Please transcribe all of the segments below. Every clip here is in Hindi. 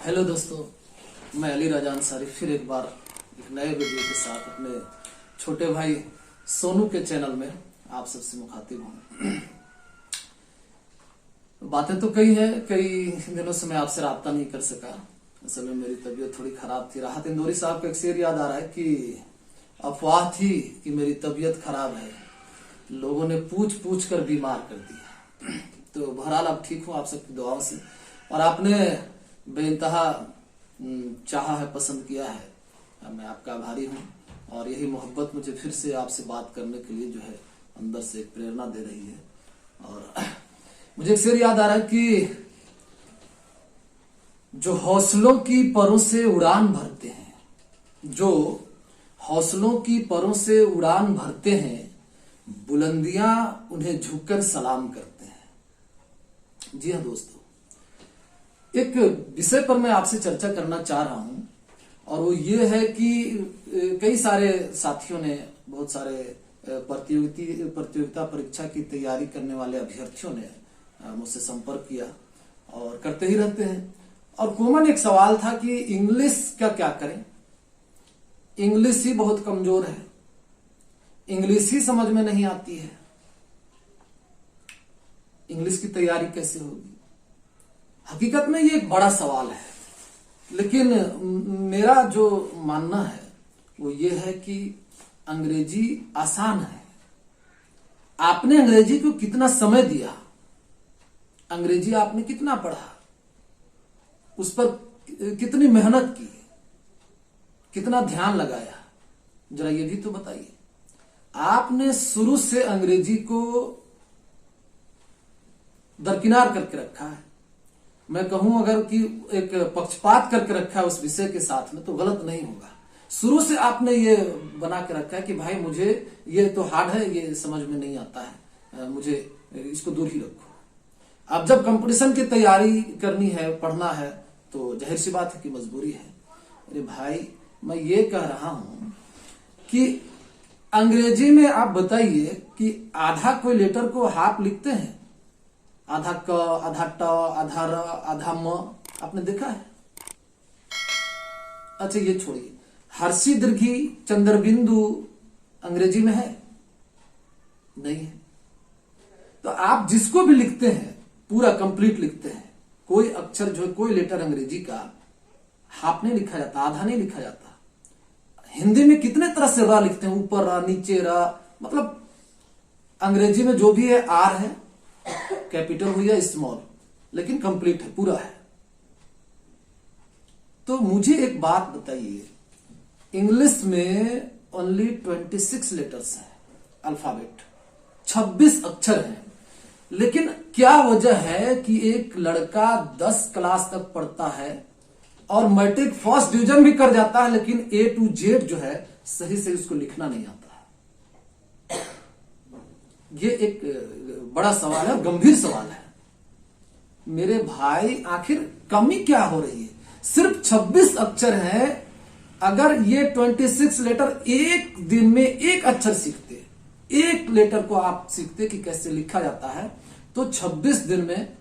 हेलो दोस्तों, मैं अली राजा अंसारी फिर एक बार एक नए वीडियो के साथ अपने छोटे भाई सोनू के चैनल में आप सबसे मुखातिब हूँ। बातें तो कई है, कई दिनों से मैं आपसे राब्ता नहीं कर सका। असल में मेरी तबीयत थोड़ी खराब थी। राहत इंदौरी साहब का एक शेर याद आ रहा है कि अफवाह थी कि मेरी तबीयत खराब है, लोगों ने पूछ पूछ कर बीमार कर दिया। तो बहरहाल अब ठीक हूँ आप सबकी दुआओं से, और आपने बेइंतहा चाहा है, पसंद किया है। मैं आपका आभारी हूँ, और यही मोहब्बत मुझे फिर से आपसे बात करने के लिए जो है अंदर से एक प्रेरणा दे रही है। और मुझे एक शेर याद आ रहा है कि जो हौसलों की परों से उड़ान भरते हैं, जो हौसलों की परों से उड़ान भरते हैं, बुलंदियां उन्हें झुककर सलाम करते हैं। जी हाँ दोस्तों, एक विषय पर मैं आपसे चर्चा करना चाह रहा हूं, और वो ये है कि कई सारे साथियों ने, बहुत सारे प्रतियोगिता परीक्षा की तैयारी करने वाले अभ्यर्थियों ने मुझसे संपर्क किया और करते ही रहते हैं। और कॉमन एक सवाल था कि इंग्लिश का क्या करें, इंग्लिश ही बहुत कमजोर है, इंग्लिश ही समझ में नहीं आती है, इंग्लिश की तैयारी कैसे होगी। हकीकत में ये एक बड़ा सवाल है, लेकिन मेरा जो मानना है वो ये है कि अंग्रेजी आसान है। आपने अंग्रेजी को कितना समय दिया, अंग्रेजी आपने कितना पढ़ा, उस पर कितनी मेहनत की, कितना ध्यान लगाया, जरा ये भी तो बताइए। आपने शुरू से अंग्रेजी को दरकिनार करके रखा है। मैं कहूं अगर कि एक पक्षपात करके रखा है उस विषय के साथ में, तो गलत नहीं होगा। शुरू से आपने ये बना के रखा है कि भाई मुझे ये तो हार्ड है, ये समझ में नहीं आता है, मुझे इसको दूर ही रखो। अब जब कंपटीशन की तैयारी करनी है, पढ़ना है, तो जाहिर सी बात है कि मजबूरी है। अरे भाई, मैं ये कह रहा हूं कि अंग्रेजी में आप बताइए कि आधा कोई लेटर को हाफ लिखते हैं, आधा क, आधा ट, आधा र, आधा म, आपने देखा है? अच्छा ये छोड़िए, हर्षी दीर्घी चंद्र बिंदु अंग्रेजी में है? नहीं है। तो आप जिसको भी लिखते हैं पूरा कंप्लीट लिखते हैं, कोई अक्षर जो है, कोई लेटर अंग्रेजी का हाफ नहीं लिखा जाता, आधा नहीं लिखा जाता। हिंदी में कितने तरह से र लिखते हैं, ऊपर र, नीचे र, मतलब अंग्रेजी में जो भी है आर है, कैपिटल हो या स्मॉल, लेकिन कंप्लीट है, पूरा है। तो मुझे एक बात बताइए, इंग्लिश में ओनली 26 लेटर्स हैं, अल्फाबेट 26 अक्षर हैं, लेकिन क्या वजह है कि एक लड़का 10 क्लास तक पढ़ता है और मैट्रिक फर्स्ट डिवीजन भी कर जाता है, लेकिन A to Z जो है सही से उसको लिखना नहीं आता है। ये एक बड़ा सवाल है, गंभीर सवाल है। मेरे भाई, आखिर कमी क्या हो रही है? सिर्फ 26 अक्षर हैं। अगर ये 26 लेटर एक दिन में एक अक्षर सीखते, एक लेटर को आप सीखते कि कैसे लिखा जाता है, तो 26 दिन में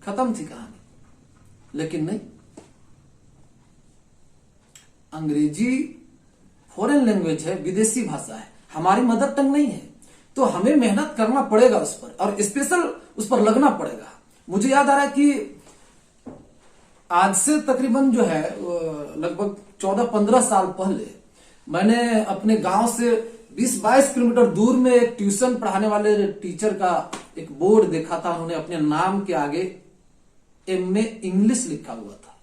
खत्म थी कहानी। लेकिन नहीं, अंग्रेजी फॉरेन लैंग्वेज है, विदेशी भाषा है, हमारी मदर टंग नहीं है, तो हमें मेहनत करना पड़ेगा उस पर, और स्पेशल उस पर लगना पड़ेगा। मुझे याद आ रहा है कि आज से तकरीबन जो है लगभग 14-15 साल पहले मैंने अपने गांव से 20-22 किलोमीटर दूर में एक ट्यूशन पढ़ाने वाले टीचर का एक बोर्ड देखा था। उन्होंने अपने नाम के आगे MA इंग्लिश लिखा हुआ था।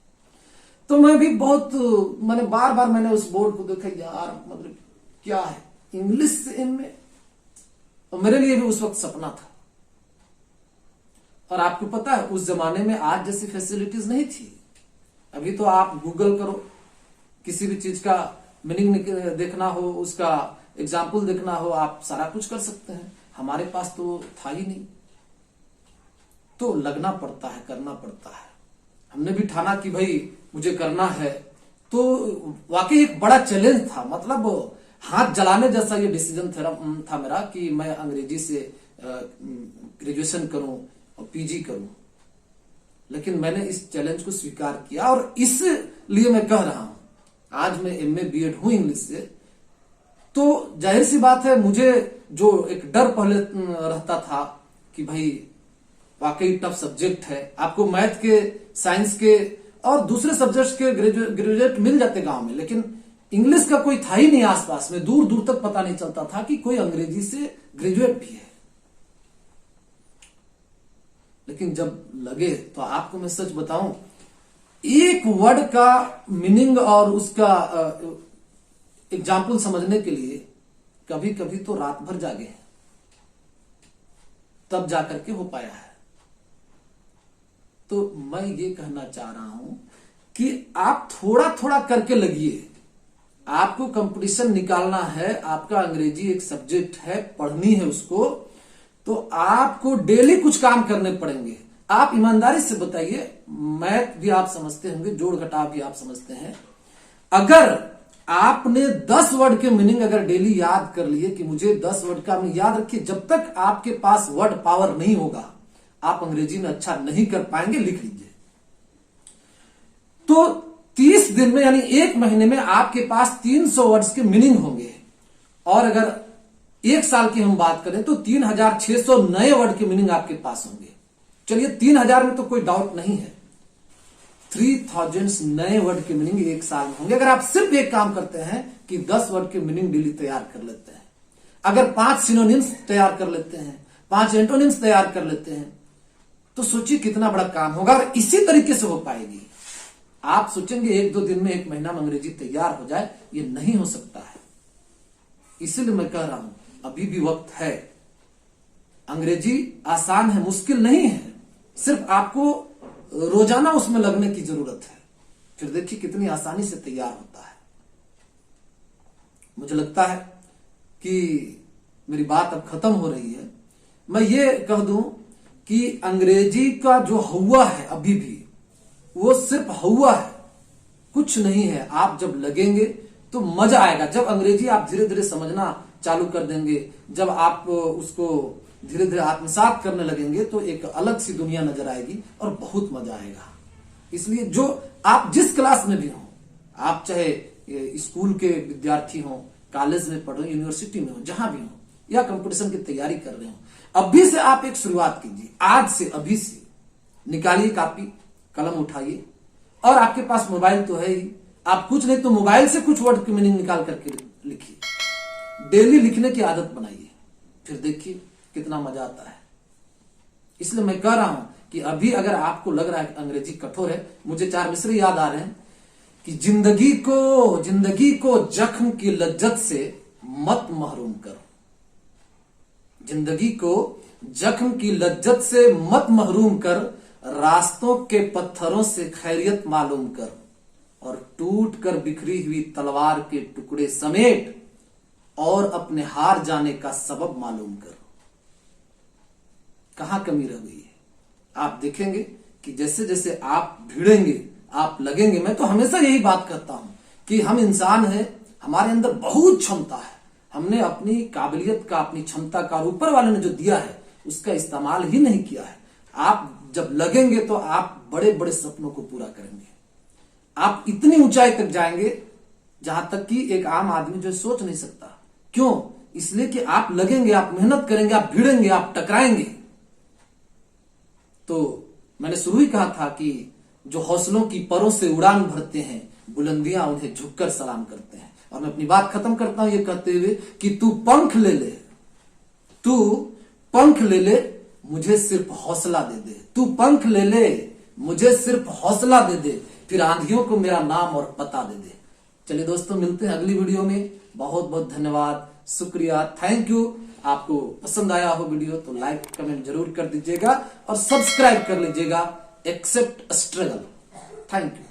तो मैं भी मैंने बार बार मैंने उस बोर्ड को देखा, यार मतलब क्या है इंग्लिश से MA, और मेरे लिए भी उस वक्त सपना था। और आपको पता है उस जमाने में आज जैसी फैसिलिटीज नहीं थी। अभी तो आप गूगल करो, किसी भी चीज का मीनिंग देखना हो, उसका एग्जाम्पल देखना हो, आप सारा कुछ कर सकते हैं। हमारे पास तो था ही नहीं। तो लगना पड़ता है, करना पड़ता है। हमने भी ठाना कि भाई मुझे करना है, तो वाकई एक बड़ा चैलेंज था। मतलब हाथ जलाने जैसा ये डिसीजन था मेरा कि मैं अंग्रेजी से ग्रेजुएशन करूं और PG करूं। लेकिन मैंने इस चैलेंज को स्वीकार किया और इसलिए मैं कह रहा हूं, आज मैं एमए बीएड हूं इंग्लिश से, तो जाहिर सी बात है मुझे जो एक डर पहले रहता था कि भाई वाकई टफ सब्जेक्ट है, आपको मैथ के, साइंस के और दूसरे सब्जेक्ट्स के ग्रेजुएट मिल जाते गांव में, लेकिन इंग्लिश का कोई था ही नहीं आसपास में, दूर दूर तक पता नहीं चलता था कि कोई अंग्रेजी से ग्रेजुएट भी है। लेकिन जब लगे तो आपको मैं सच बताऊं, एक वर्ड का मीनिंग और उसका एग्जाम्पल समझने के लिए कभी कभी तो रात भर जागे हैं, तब जाकर के हो पाया है। तो मैं ये कहना चाह रहा हूं कि आप थोड़ा थोड़ा करके लगिए। आपको कंपटीशन निकालना है, आपका अंग्रेजी एक सब्जेक्ट है, पढ़नी है उसको, तो आपको डेली कुछ काम करने पड़ेंगे। आप ईमानदारी से बताइए, मैथ भी आप समझते होंगे, जोड़ घटाव भी आप समझते हैं। अगर आपने 10 वर्ड के मीनिंग अगर डेली याद कर लिए कि मुझे 10 वर्ड का मीनिंग याद रखिए, जब तक आपके पास वर्ड पावर नहीं होगा आप अंग्रेजी में अच्छा नहीं कर पाएंगे। लिख लीजिए। तो 30 दिन में यानी 1 महीने में आपके पास 300 वर्ड्स के मीनिंग होंगे, और अगर 1 साल की हम बात करें तो 3600 नए वर्ड के मीनिंग आपके पास होंगे। चलिए 3000 में तो कोई डाउट नहीं है, 3000 नए वर्ड के मीनिंग 1 साल में होंगे। अगर आप सिर्फ एक काम करते हैं कि 10 वर्ड के मीनिंग डेली तैयार कर लेते हैं, अगर 5 सिनोनिम्स तैयार कर लेते हैं, 5 एंटोनिम्स तैयार कर लेते हैं, तो सोचिए कितना बड़ा काम होगा। और इसी तरीके से हो पाएगी। आप सोचेंगे 1-2 दिन में 1 महीना में अंग्रेजी तैयार हो जाए, ये नहीं हो सकता है। इसीलिए मैं कह रहा हूं अभी भी वक्त है। अंग्रेजी आसान है, मुश्किल नहीं है, सिर्फ आपको रोजाना उसमें लगने की जरूरत है। फिर देखिए कितनी आसानी से तैयार होता है। मुझे लगता है कि मेरी बात अब खत्म हो रही है। मैं ये कह दूं कि अंग्रेजी का जो हवा है अभी भी, वो सिर्फ हवा है, कुछ नहीं है। आप जब लगेंगे तो मजा आएगा। जब अंग्रेजी आप धीरे धीरे समझना चालू कर देंगे, जब आप उसको धीरे धीरे आत्मसात करने लगेंगे, तो एक अलग सी दुनिया नजर आएगी और बहुत मजा आएगा। इसलिए जो आप जिस क्लास में भी हो, आप चाहे स्कूल के विद्यार्थी हो, कॉलेज में पढ़ो, यूनिवर्सिटी में हो, जहां भी हो, या कंपटीशन की तैयारी कर रहे हो, अभी से आप एक शुरुआत कीजिए। आज से, अभी से निकालिए कापी कलम, उठाइए। और आपके पास मोबाइल तो है ही, आप कुछ नहीं तो मोबाइल से कुछ वर्ड की मीनिंग निकाल करके लिखिए। डेली लिखने की आदत बनाइए, फिर देखिए कितना मजा आता है। इसलिए मैं कह रहा हूं कि अभी अगर आपको लग रहा है कि अंग्रेजी कठोर है, मुझे 4 मिसरे याद आ रहे हैं कि जिंदगी को जख्म की लज्जत से मत महरूम करो। जिंदगी को जख्म की लज्जत से मत महरूम कर, रास्तों के पत्थरों से खैरियत मालूम कर, और टूट कर बिखरी हुई तलवार के टुकड़े समेट और अपने हार जाने का सबब मालूम कर। कहां कमी रह गई है? आप देखेंगे कि जैसे जैसे आप भिड़ेंगे, आप लगेंगे। मैं तो हमेशा यही बात करता हूं कि हम इंसान हैं, हमारे अंदर बहुत क्षमता है, हमने अपनी काबिलियत का, अपनी क्षमता का, ऊपर वाले ने जो दिया है उसका इस्तेमाल ही नहीं किया है। आप जब लगेंगे तो आप बड़े बड़े सपनों को पूरा करेंगे। आप इतनी ऊंचाई तक जाएंगे जहां तक कि एक आम आदमी जो सोच नहीं सकता। क्यों? इसलिए कि आप लगेंगे, आप मेहनत करेंगे, आप भिड़ेंगे, आप टकराएंगे। तो मैंने शुरू ही कहा था कि जो हौसलों की परों से उड़ान भरते हैं, बुलंदियां उन्हें झुककर सलाम करते हैं। और मैं अपनी बात खत्म करता हूं ये कहते हुए कि तू पंख ले ले, तू पंख ले ले, मुझे सिर्फ हौसला दे दे। तू पंख ले ले, मुझे सिर्फ हौसला दे दे, फिर आंधियों को मेरा नाम और पता दे दे। चलिए दोस्तों, मिलते हैं अगली वीडियो में। बहुत बहुत धन्यवाद, शुक्रिया, थैंक यू। आपको पसंद आया हो वीडियो तो लाइक कमेंट जरूर कर दीजिएगा और सब्सक्राइब कर लीजिएगा। Accept struggle. Thank you.